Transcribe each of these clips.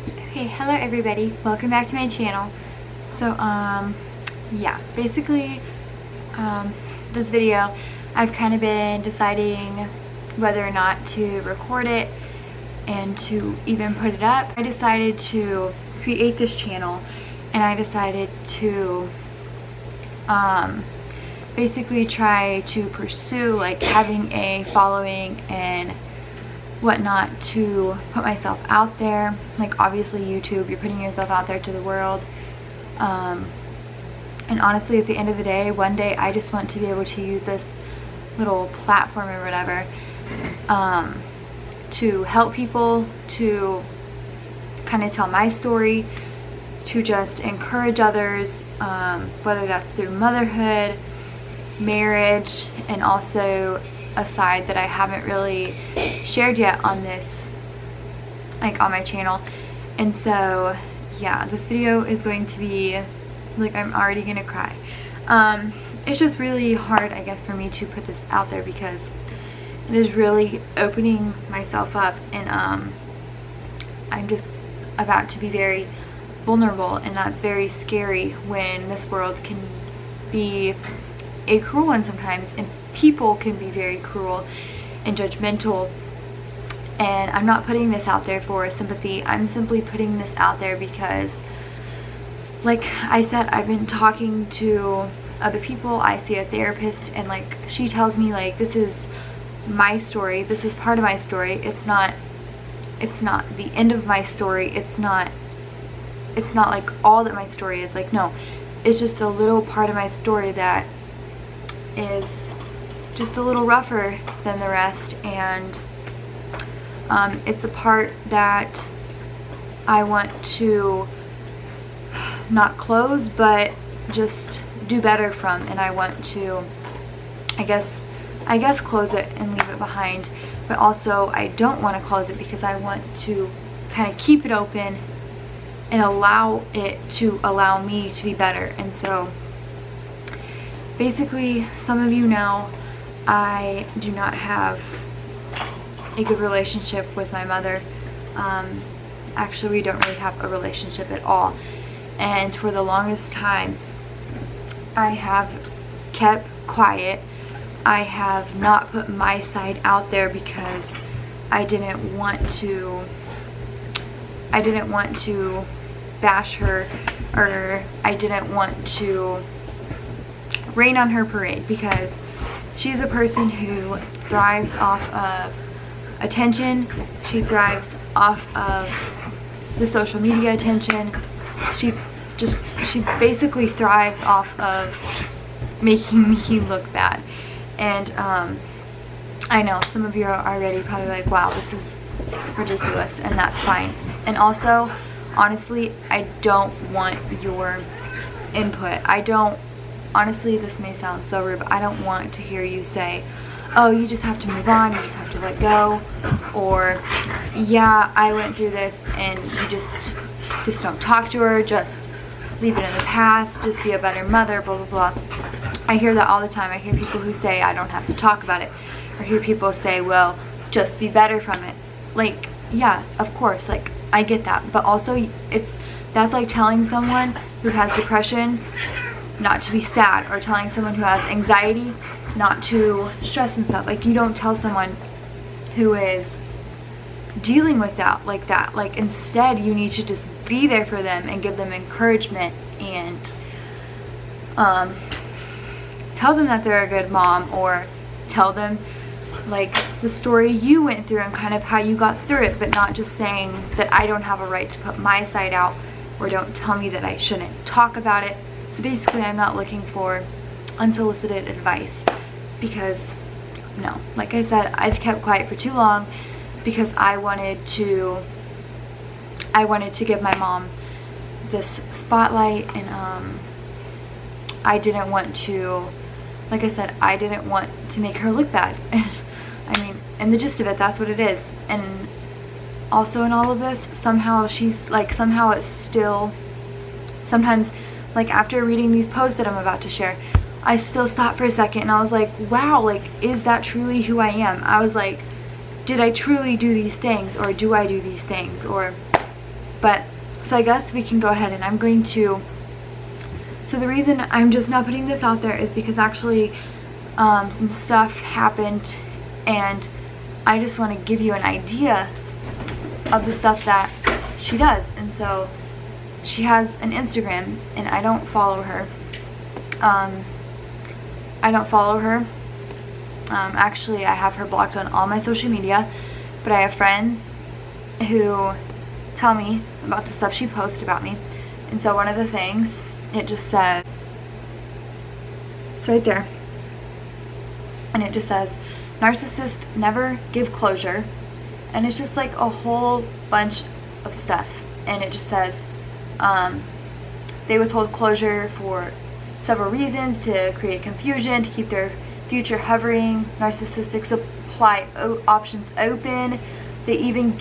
Okay, hello everybody. Welcome back to my channel. So, yeah, basically, this video, I've kind of been deciding whether or not to record it and to even put it up. I decided to create this channel and I decided to, basically try to pursue like having a following and whatnot, to put myself out there. Like obviously YouTube, you're putting yourself out there to the world, and honestly at the end of the day, one day I just want to be able to use this little platform or whatever to help people, to kind of tell my story, to just encourage others, whether that's through motherhood, marriage, and also a side that I haven't really shared yet on this, like on my channel. And so yeah, this video is going to be like, I'm already gonna cry. It's just really hard, I guess, for me to put this out there because it is really opening myself up, and I'm just about to be very vulnerable, and that's very scary when this world can be a cruel one sometimes, and people can be very cruel and judgmental. And I'm not putting this out there for sympathy. I'm simply putting this out there because, like I said, I've been talking to other people. I see a therapist, and like she tells me like, this is my story, this is part of my story, it's not the end of my story, it's not like all that my story is. Like, no, it's just a little part of my story that is just a little rougher than the rest, and it's a part that I want to not close but just do better from, and I want to I guess close it and leave it behind, but also I don't want to close it because I want to kind of keep it open and allow it to allow me to be better. And so basically, some of you know I do not have a good relationship with my mother. Actually, we don't really have a relationship at all. And for the longest time, I have kept quiet. I have not put my side out there because I didn't want to bash her, or I didn't want to rain on her parade, because she's a person who thrives off of attention. She thrives off of the social media attention. She basically thrives off of making me look bad. And I know some of you are already probably like, wow, this is ridiculous, and that's fine. And also, honestly, I don't want your input. Honestly, this may sound so rude, but I don't want to hear you say, oh, you just have to move on, you just have to let go, or yeah, I went through this, and you just don't talk to her, just leave it in the past, just be a better mother, blah, blah, blah. I hear that all the time. I hear people who say I don't have to talk about it, or hear people say, well, just be better from it. Like, yeah, of course, like, I get that, but also that's like telling someone who has depression not to be sad, or telling someone who has anxiety not to stress and stuff. Like, you don't tell someone who is dealing with that like that. Like, instead you need to just be there for them and give them encouragement, and tell them that they're a good mom, or tell them like the story you went through and kind of how you got through it, but not just saying that I don't have a right to put my side out, or don't tell me that I shouldn't talk about it. So basically, I'm not looking for unsolicited advice, because no, like I said, I've kept quiet for too long because I wanted to give my mom this spotlight, and I didn't want to, like I said, I didn't want to make her look bad. I mean, and the gist of it, that's what it is. And also in all of this, somehow it's still, sometimes, like after reading these posts that I'm about to share, I still stopped for a second and I was like, wow, like, is that truly who I am? I was like, did I truly do these things, or do I do these things? Or But so I guess we can go ahead, and I'm going to, so the reason I'm just not putting this out there is because actually some stuff happened, and I just want to give you an idea of the stuff that she does. And so she has an Instagram, and I don't follow her. Actually, I have her blocked on all my social media, but I have friends who tell me about the stuff she posts about me. And so one of the things, it just says, it's right there, and it just says, narcissists never give closure, and it's just like a whole bunch of stuff. And it just says they withhold closure for several reasons: to create confusion, to keep their future hovering. Narcissistic supply options open. They even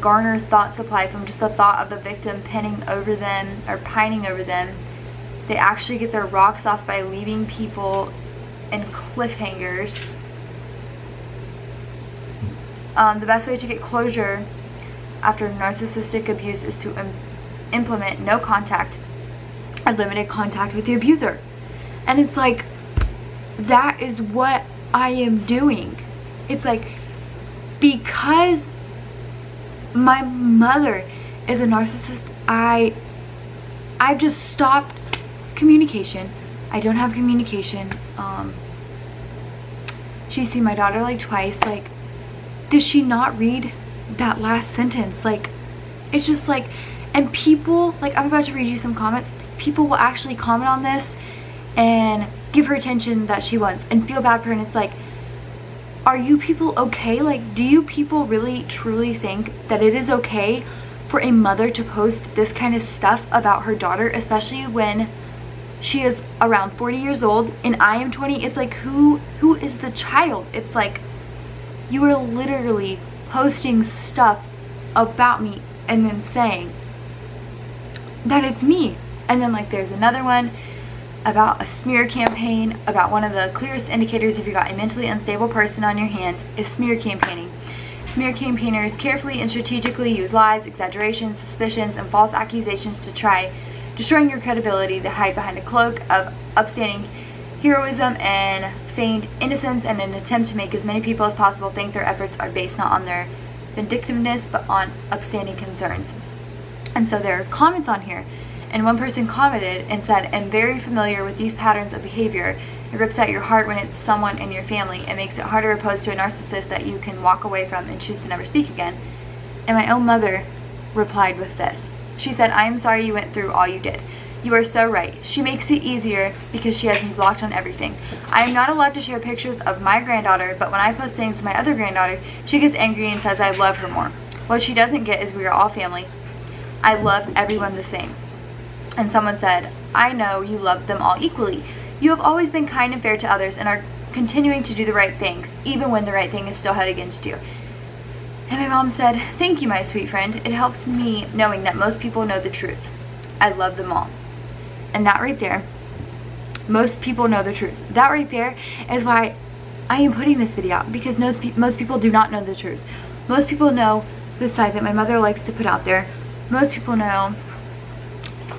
garner thought supply from just the thought of the victim pining over them. They actually get their rocks off by leaving people in cliffhangers. The best way to get closure after narcissistic abuse is to implement no contact or limited contact with the abuser. And it's like, that is what I am doing. It's like, because my mother is a narcissist, I've just stopped communication. I don't have communication. She's seen my daughter like twice. Like, does she not read that last sentence? Like, it's just like, and people, like, I'm about to read you some comments. People will actually comment on this and give her attention that she wants and feel bad for her. And it's like, are you people okay? Like, do you people really truly think that it is okay for a mother to post this kind of stuff about her daughter, especially when she is around 40 years old and I am 20? It's like, who is the child? It's like, you are literally posting stuff about me and then saying that it's me. And then, like, there's another one about a smear campaign, about one of the clearest indicators if you got a mentally unstable person on your hands is smear campaigning. Smear campaigners carefully and strategically use lies, exaggerations, suspicions, and false accusations to try destroying your credibility. They hide behind a cloak of upstanding heroism and feigned innocence in an attempt to make as many people as possible think their efforts are based not on their vindictiveness but on upstanding concerns. And so there are comments on here, and one person commented and said, "I'm very familiar with these patterns of behavior. It rips at your heart when it's someone in your family. It makes it harder to post to a narcissist that you can walk away from and choose to never speak again." And my own mother replied with this. She said, "I am sorry you went through all you did. You are so right. She makes it easier because she has me blocked on everything. I am not allowed to share pictures of my granddaughter, but when I post things of my other granddaughter, she gets angry and says I love her more. What she doesn't get is we are all family. I love everyone the same." And someone said, "I know you love them all equally. You have always been kind and fair to others and are continuing to do the right things, even when the right thing is still held against you." And my mom said, "Thank you, my sweet friend. It helps me knowing that most people know the truth. I love them all." And that right there, most people know the truth. That right there is why I am putting this video out, because most people do not know the truth. Most people know the side that my mother likes to put out there. Most people know,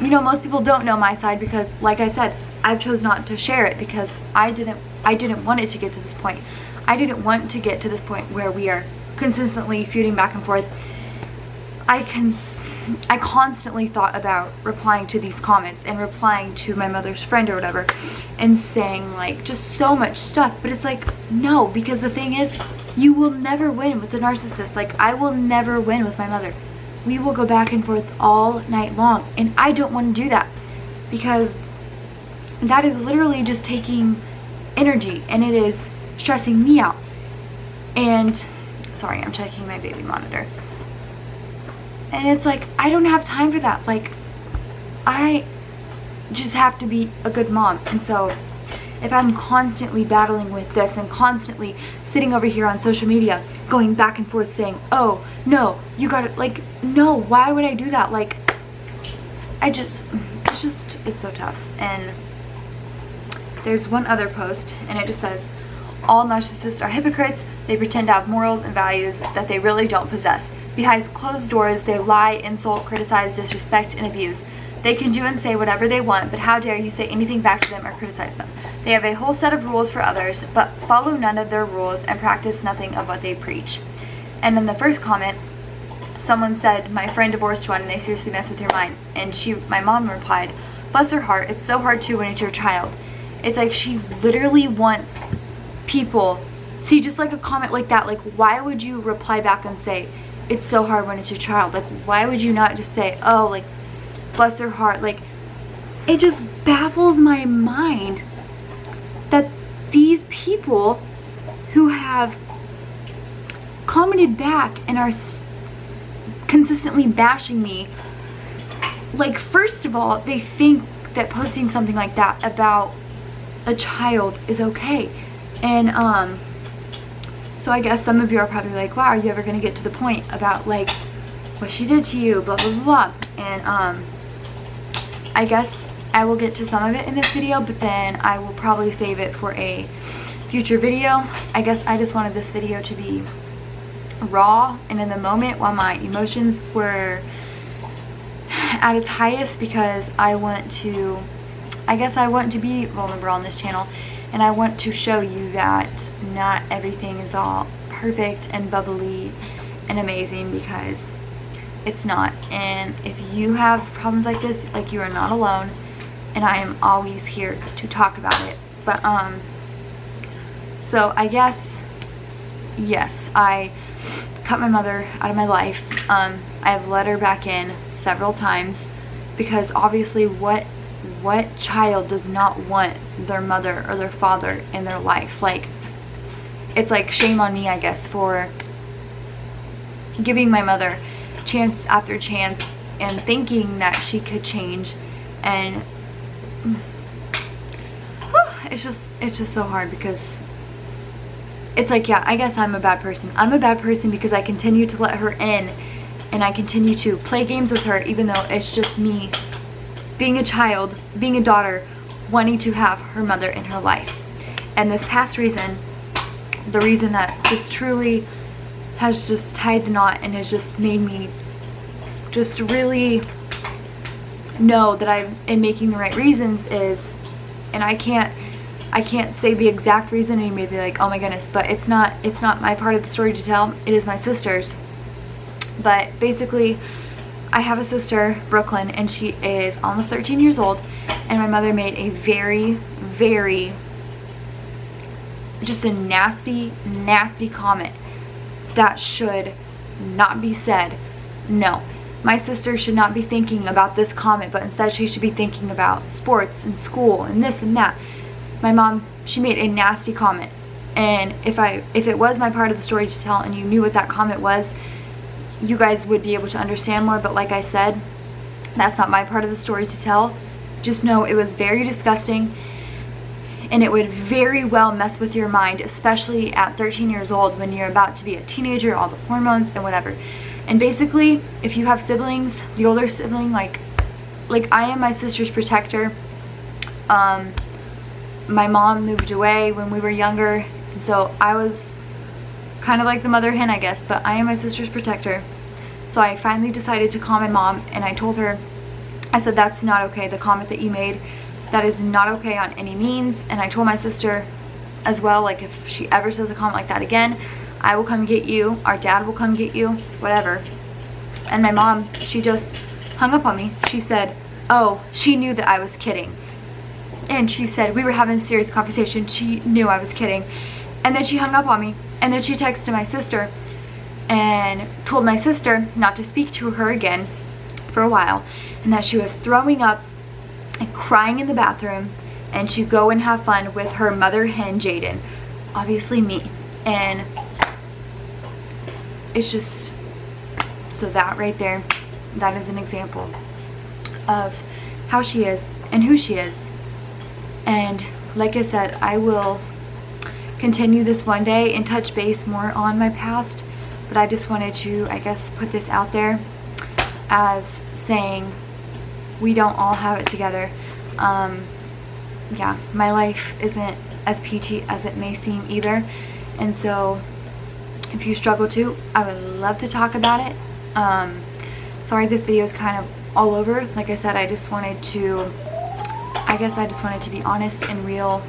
most people don't know my side because, like I said, I've chose not to share it because I didn't want it to get to this point. I didn't want to get to this point where we are consistently feuding back and forth. I constantly thought about replying to these comments and replying to my mother's friend or whatever and saying, like, just so much stuff. But it's like, no, because the thing is, you will never win with the narcissist. Like, I will never win with my mother. We will go back and forth all night long, and I don't want to do that because that is literally just taking energy and it is stressing me out. And sorry, I'm checking my baby monitor. And it's like, I don't have time for that. Like, I just have to be a good mom. And so if I'm constantly battling with this and constantly sitting over here on social media going back and forth saying, "Oh no, you gotta," like, no, why would I do that? Like, it's so tough. And there's one other post and it just says, "All narcissists are hypocrites. They pretend to have morals and values that they really don't possess. Behind closed doors, they lie, insult, criticize, disrespect, and abuse. They can do and say whatever they want, but how dare you say anything back to them or criticize them? They have a whole set of rules for others, but follow none of their rules and practice nothing of what they preach. And in the first comment, someone said, my friend divorced one and they seriously mess with your mind. And my mom replied, bless her heart, it's so hard too when it's your child. It's like she literally wants people, see, just like a comment like that, like why would you reply back and say, it's so hard when it's your child? Like why would you not just say, oh, like bless her heart? Like it just baffles my mind that these people who have commented back and are consistently bashing me, like first of all, they think that posting something like that about a child is okay. And so I guess some of you are probably like, wow, are you ever gonna get to the point about like what she did to you, blah blah blah. And I guess I will get to some of it in this video, but then I will probably save it for a future video. I guess I just wanted this video to be raw and in the moment while my emotions were at its highest, because I want to be vulnerable on this channel, and I want to show you that not everything is all perfect and bubbly and amazing, because it's not. And if you have problems like this, like, you are not alone, and I am always here to talk about it. But so I guess, yes, I cut my mother out of my life. I have let her back in several times, because obviously what child does not want their mother or their father in their life? Like, it's like shame on me, I guess, for giving my mother chance after chance and thinking that she could change. And it's just so hard, because it's like, yeah, I guess I'm a bad person. I'm a bad person because I continue to let her in, and I continue to play games with her, even though it's just me being a child, being a daughter, wanting to have her mother in her life. And this past reason, the reason that just truly has just tied the knot and has just made me just really know that I am making the right reasons is, and I can't say the exact reason, and you may be like, oh my goodness, but it's not my part of the story to tell. It is my sister's. But basically, I have a sister, Brooklyn, and she is almost 13 years old, and my mother made a very just a nasty comment that should not be said. No, my sister should not be thinking about this comment, but instead she should be thinking about sports and school and this and that. My mom, she made a nasty comment, and if it was my part of the story to tell and you knew what that comment was, you guys would be able to understand more. But like I said, that's not my part of the story to tell. Just know it was very disgusting, and it would very well mess with your mind, especially at 13 years old when you're about to be a teenager, all the hormones and whatever. And basically, if you have siblings, the older sibling, like I am my sister's protector. My mom moved away when we were younger, and so I was kind of like the mother hen, I guess, but I am my sister's protector. So I finally decided to call my mom, and I told her, I said, that's not okay, the comment that you made, that is not okay on any means. And I told my sister as well, like, if she ever says a comment like that again, I will come get you, our dad will come get you, whatever. And my mom, she just hung up on me. She said, oh, she knew that I was kidding. And she said, we were having a serious conversation, she knew I was kidding. And then she hung up on me. And then she texted my sister and told my sister not to speak to her again for a while, and that she was throwing up and crying in the bathroom, and she'd go and have fun with her mother hen, Jaden, obviously me. And it's just, so that right there, that is an example of how she is and who she is. And like I said, I will continue this one day and touch base more on my past, but I just wanted to, I guess, put this out there as saying we don't all have it together. Yeah, my life isn't as peachy as it may seem either, and so If you struggle too, I would love to talk about it. Sorry this video is kind of all over. Like I said, I just wanted to be honest and real